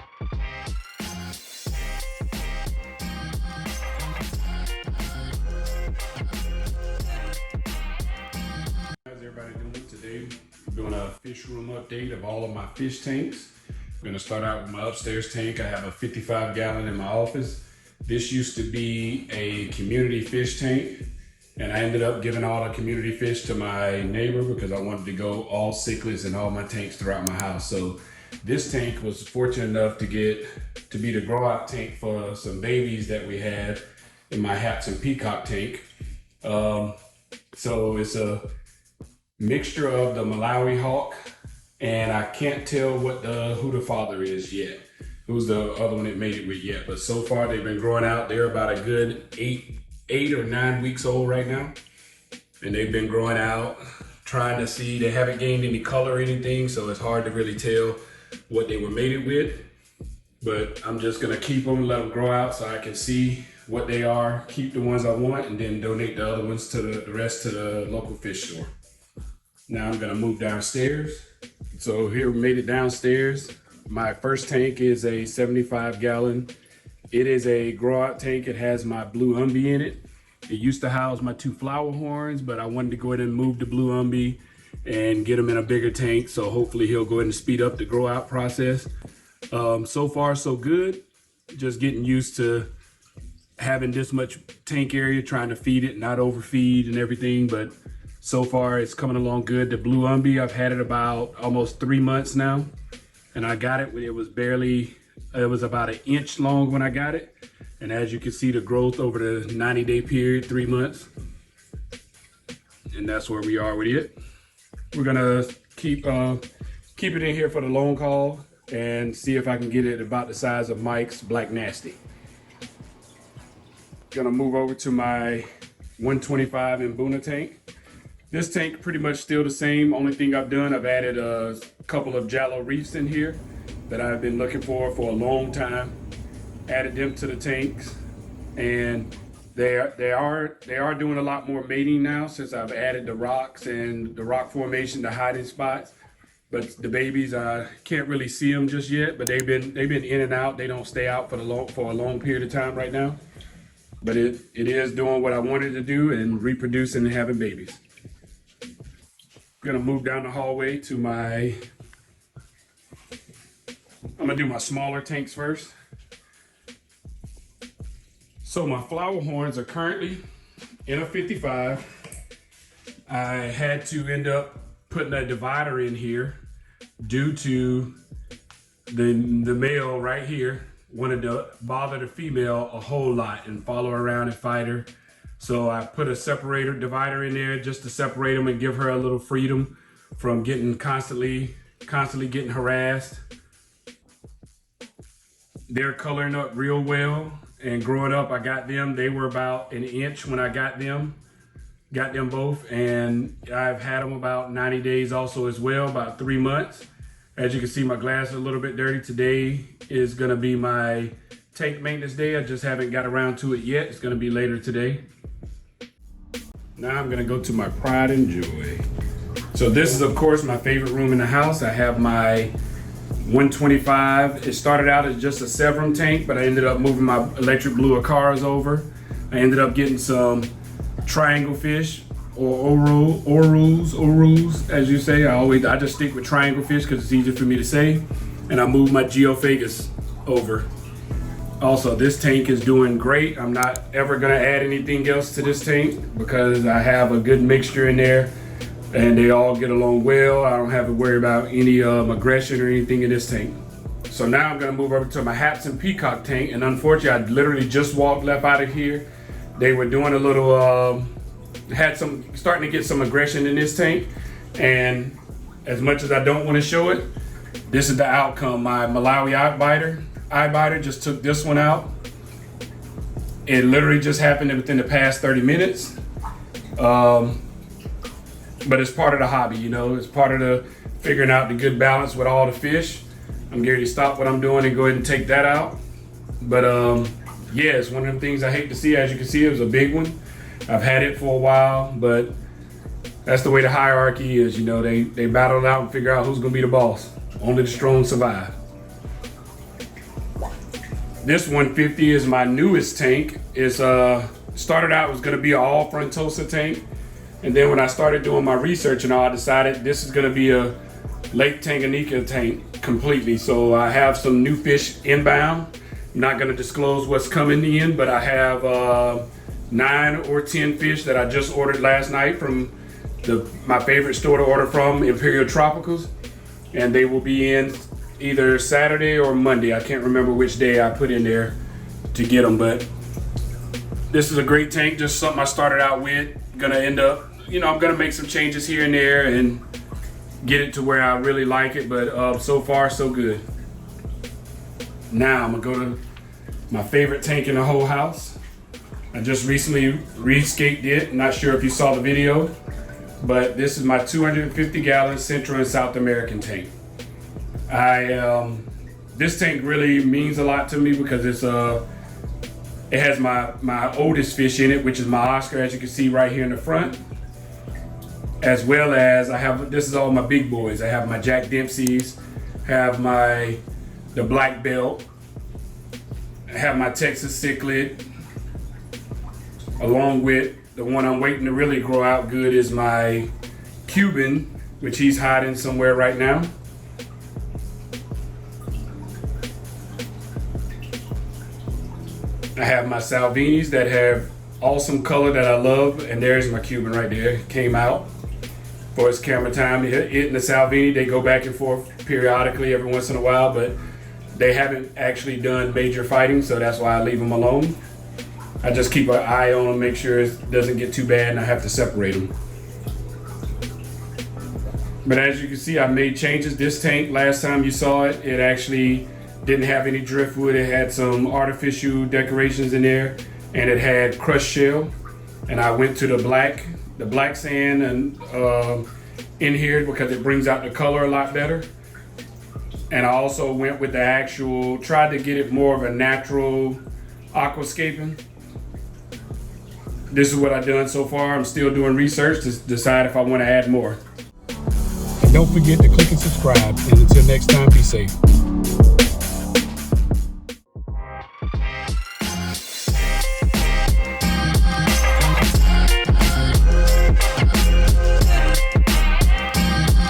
How's everybody doing today? I'm doing a fish room update of all of my fish tanks. I'm gonna start out with my upstairs tank. I have a 55 gallon in my office. This used to be a community fish tank, and I ended up giving all the community fish to my neighbor because I wanted to go all cichlids in all my tanks throughout my house. So this tank was fortunate enough to be the grow out tank for some babies that we had in my hats and peacock tank. So it's a mixture of the Malawi hawk, and I can't tell who the father is yet, who's the other one that made it with yet. But so far they've been growing out. They're about a good eight or 9 weeks old right now, and they've been growing out, trying to see. They haven't gained any color or anything, so it's hard to really tell what they were mated with. But I'm just gonna keep them, let them grow out so I can see what they are, keep the ones I want, and then donate the other ones to the rest to the local fish store. Now I'm gonna move downstairs. So here we made it downstairs. My first tank is a 75 gallon. It is a grow out tank. It has my blue umbi in it. It used to house my 2 flower horns, but I wanted to go ahead and move the blue umbi and get him in a bigger tank. So hopefully he'll go ahead and speed up the grow out process. So far so good. Just getting used to having this much tank area, trying to feed it, not overfeed and everything, but so far it's coming along good. The blue umbi, I've had it about almost 3 months now, and I got it when it was about 1 inch long when I got it. And as you can see, the growth over the 90-day period, 3 months. And that's where we are with it. We're gonna keep it in here for the long haul and see if I can get it about the size of Mike's Black Nasty. Gonna move over to my 125 Mbuna tank. This tank pretty much still the same. Only thing I've done, I've added a couple of Jallo reefs in here that I've been looking for a long time. Added them to the tanks, and they are doing a lot more mating now since I've added the rocks and the rock formation, the hiding spots. But the babies, I can't really see them just yet, but they've been in and out. They don't stay out for a long period of time right now. But it is doing what I wanted to do and reproducing and having babies. I'm gonna move down the hallway to I'm gonna do my smaller tanks first. So my flower horns are currently in a 55. I had to end up putting a divider in here due to the male right here wanted to bother the female a whole lot and follow her around and fight her. So I put a divider in there just to separate them and give her a little freedom from getting constantly getting harassed. They're coloring up real well, and growing up, I got them. They were about 1 inch when I got them both, and I've had them about 90 days also as well, about 3 months. As you can see, my glass is a little bit dirty. Today is gonna be my tank maintenance day. I just haven't got around to it yet. It's gonna be later today. Now I'm gonna go to my pride and joy. So this is, of course, my favorite room in the house. I have my 125. It started out as just a Severum tank, but I ended up moving my electric blue Acaras over. I ended up getting some triangle fish, or orus, as you say. I just stick with triangle fish because it's easier for me to say. And I moved my Geophagus over. Also, this tank is doing great. I'm not ever gonna add anything else to this tank because I have a good mixture in there and they all get along well. I don't have to worry about any aggression or anything in this tank. So now I'm gonna move over to my Haps and Peacock tank, and unfortunately I literally just left out of here. They were doing a little, starting to get some aggression in this tank, and as much as I don't wanna show it, this is the outcome. My Malawi eye biter just took this one out. It literally just happened within the past 30 minutes. But it's part of the hobby, you know, it's part of the figuring out the good balance with all the fish. I'm going to stop what I'm doing and go ahead and take that out. But yeah, it's one of them things I hate to see. As you can see, it was a big one. I've had it for a while, but that's the way the hierarchy is, you know, they battle it out and figure out who's going to be the boss. Only the strong survive. This 150 is my newest tank. It's started out was gonna be an all frontosa tank. And then when I started doing my research and all, I decided this is gonna be a Lake Tanganica tank completely. So I have some new fish inbound. I'm not gonna disclose what's coming in, but I have 9 or 10 fish that I just ordered last night from my favorite store to order from, Imperial Tropicals. And they will be in either Saturday or Monday. I can't remember which day I put in there to get them, but this is a great tank, just something I started out with. Gonna end up, I'm gonna make some changes here and there and get it to where I really like it, but so far so good. Now I'm gonna go to my favorite tank in the whole house. I just recently rescaped it. Not sure if you saw the video, but this is my 250 gallon Central and South American tank. This tank really means a lot to me because it has my oldest fish in it, which is my Oscar, as you can see right here in the front. As well as this is all my big boys. I have my Jack Dempsey's, have the black belt, I have my Texas cichlid, along with the one I'm waiting to really grow out good is my Cuban, which he's hiding somewhere right now. I have my Salvinis that have awesome color that I love, and there's my Cuban right there. Came out for his camera time. It and the Salvini, they go back and forth periodically every once in a while, but they haven't actually done major fighting, so that's why I leave them alone. I just keep an eye on them, make sure it doesn't get too bad, and I have to separate them. But as you can see, I made changes. This tank, last time you saw it, it actually didn't have any driftwood. It had some artificial decorations in there, and it had crushed shell. And I went to the black sand and in here because it brings out the color a lot better. And I also went with tried to get it more of a natural aquascaping. This is what I've done so far. I'm still doing research to decide if I want to add more. And don't forget to click and subscribe. And until next time, be safe.